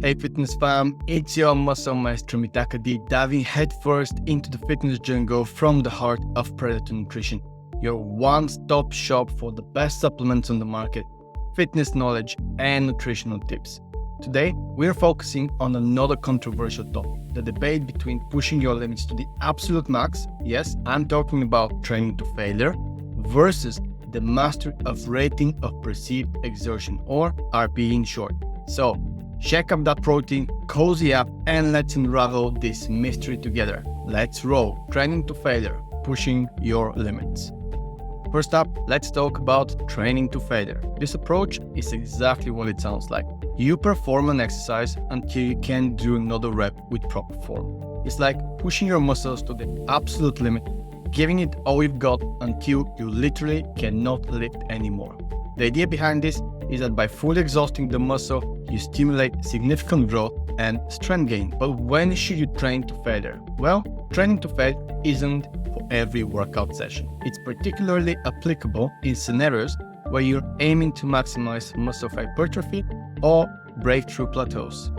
Hey fitness fam, it's your muscle maestro Mitaka D diving headfirst into the fitness jungle from the heart of Predator Nutrition, your one-stop shop for the best supplements on the market, fitness knowledge and nutritional tips. Today, we're focusing on another controversial topic, the debate between pushing your limits to the absolute max, yes, I'm talking about training to failure, versus the mastery of rating of perceived exertion, or RPE in short. So, check up that protein, cozy up, and let's unravel this mystery together. Let's roll. Training to failure, pushing your limits. First up, let's talk about training to failure. This approach is exactly what it sounds like. You perform an exercise until you can't do another rep with proper form. It's like pushing your muscles to the absolute limit, giving it all you've got until you literally cannot lift anymore. The idea behind this is that by fully exhausting the muscle, you stimulate significant growth and strength gain. But when should you train to failure? Well, training to failure isn't for every workout session. It's particularly applicable in scenarios where you're aiming to maximize muscle hypertrophy or break through plateaus.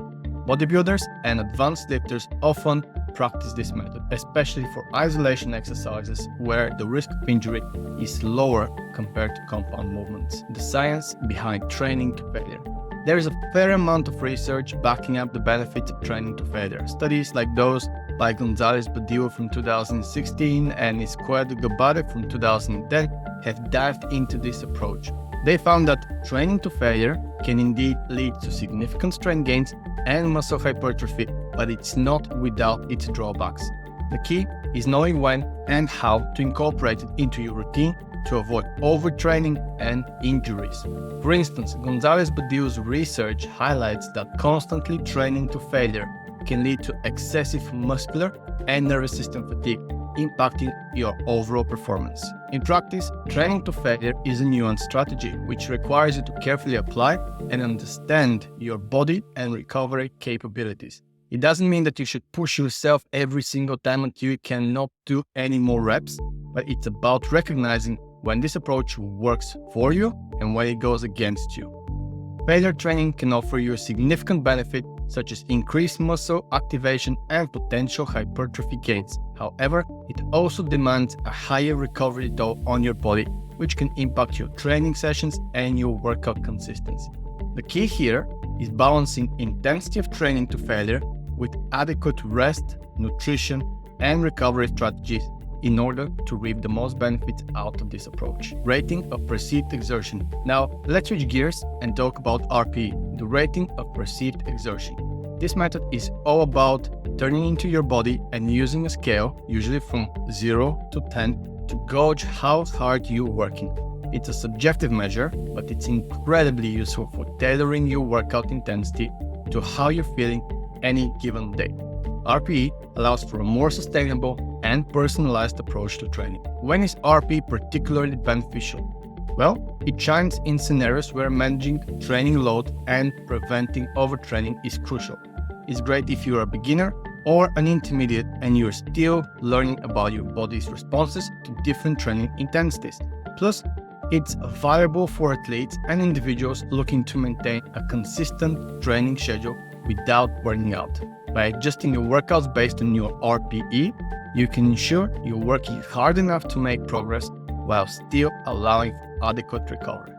Bodybuilders and advanced lifters often practice this method, especially for isolation exercises where the risk of injury is lower compared to compound movements. The science behind training to failure. There is a fair amount of research backing up the benefits of training to failure. Studies like those by Gonzalez-Badillo from 2016 and Izquierdo-Gabarre from 2010 have dived into this approach. They found that training to failure can indeed lead to significant strength gains and muscle hypertrophy, but it's not without its drawbacks. The key is knowing when and how to incorporate it into your routine to avoid overtraining and injuries. For instance, Gonzalez-Badillo's research highlights that constantly training to failure can lead to excessive muscular and nervous system fatigue, impacting your overall performance. In practice, training to failure is a nuanced strategy which requires you to carefully apply and understand your body and recovery capabilities. It doesn't mean that you should push yourself every single time until you cannot do any more reps, but it's about recognizing when this approach works for you and when it goes against you. Failure training can offer you a significant benefit such as increased muscle activation and potential hypertrophy gains. However, it also demands a higher recovery toll on your body, which can impact your training sessions and your workout consistency. The key here is balancing intensity of training to failure with adequate rest, nutrition, and recovery strategies in order to reap the most benefits out of this approach. Rating of perceived exertion. Now, let's switch gears and talk about RPE, the rating of perceived exertion. This method is all about turning into your body and using a scale, usually from 0 to 10, to gauge how hard you're working. It's a subjective measure, but it's incredibly useful for tailoring your workout intensity to how you're feeling any given day. RPE allows for a more sustainable and personalized approach to training. When is RPE particularly beneficial? Well, it shines in scenarios where managing training load and preventing overtraining is crucial. It's great if you're a beginner or an intermediate and you're still learning about your body's responses to different training intensities. Plus, it's valuable for athletes and individuals looking to maintain a consistent training schedule without burning out. By adjusting your workouts based on your RPE, you can ensure you're working hard enough to make progress while still allowing for adequate recovery.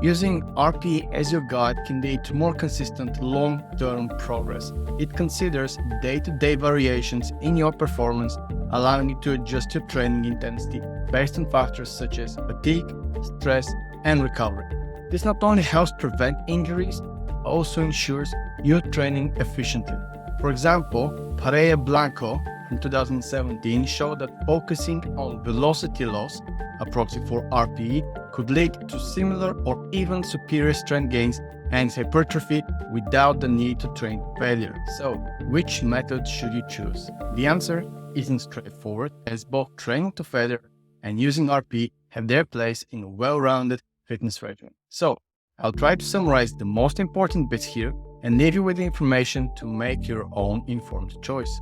Using RPE as your guide can lead to more consistent long-term progress. It considers day-to-day variations in your performance, allowing you to adjust your training intensity based on factors such as fatigue, stress, and recovery. This not only helps prevent injuries, but also ensures you're training efficiently. For example, Pareja Blanco from 2017 showed that focusing on velocity loss, a proxy for RPE, could lead to similar or even superior strength gains and hypertrophy without the need to train failure. So, which method should you choose? The answer isn't straightforward, as both training to failure and using RPE have their place in a well-rounded fitness regimen. So, I'll try to summarize the most important bits here and leave you with the information to make your own informed choice.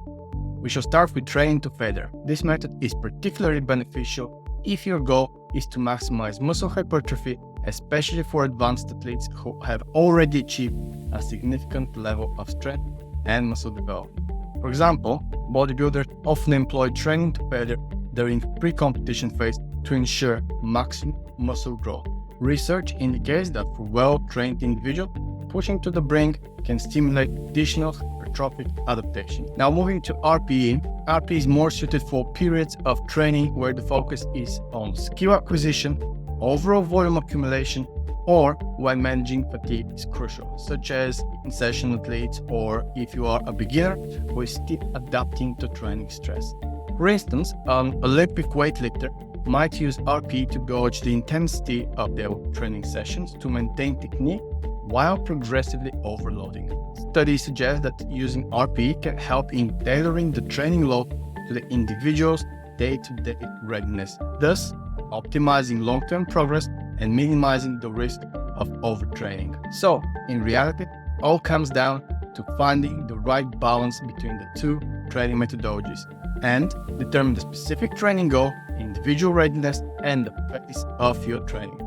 We shall start with training to failure. This method is particularly beneficial if your goal is to maximize muscle hypertrophy especially for advanced athletes who have already achieved a significant level of strength and muscle development. For example, bodybuilders often employ training to failure during pre-competition phase to ensure maximum muscle growth. Research indicates that for well-trained individuals, pushing to the brink can stimulate additional hypertrophic adaptation. Now moving to RPE. RPE is more suited for periods of training where the focus is on skill acquisition, overall volume accumulation, or when managing fatigue is crucial, such as in session athletes or if you are a beginner who is still adapting to training stress. For instance, an Olympic weightlifter might use RPE to gauge the intensity of their training sessions to maintain technique while progressively overloading. Studies suggest that using RPE can help in tailoring the training load to the individual's day-to-day readiness, thus optimizing long-term progress and minimizing the risk of overtraining. So, in reality, all comes down to finding the right balance between the two training methodologies and determine the specific training goal, individual readiness, and the pace of your training.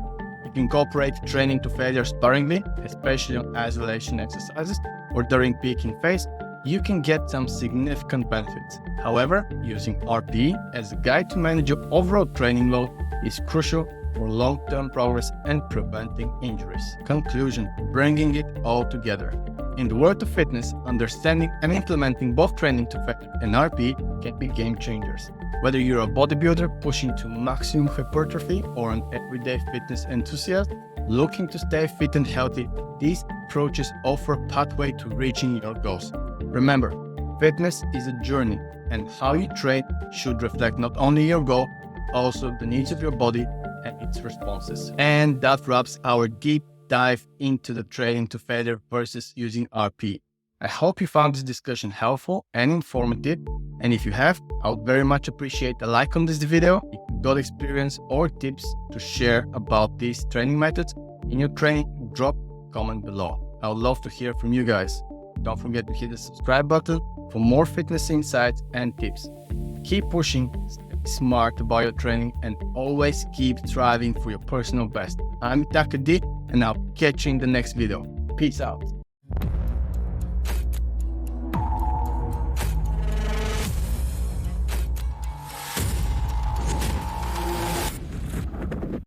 You can incorporate training to failure sparingly, especially on isolation exercises or during peaking phase. You can get some significant benefits. However, using RPE as a guide to manage your overall training load is crucial for long-term progress and preventing injuries. Conclusion: bringing it all together. In the world of fitness, understanding and implementing both training to failure and RPE can be game changers. Whether you're a bodybuilder pushing to maximum hypertrophy or an everyday fitness enthusiast looking to stay fit and healthy, these approaches offer a pathway to reaching your goals. Remember, fitness is a journey, and how you train should reflect not only your goal, also the needs of your body and its responses. And that wraps our deep dive into the training to failure versus using RPE. I hope you found this discussion helpful and informative, and if you have, I would very much appreciate a like on this video. If you got experience or tips to share about these training methods in your training, drop a comment below. I would love to hear from you guys. Don't forget to hit the subscribe button for more fitness insights and tips. Keep pushing, stay smart about your training, and always keep striving for your personal best. I'm Mitaka D, and I'll catch you in the next video. Peace out.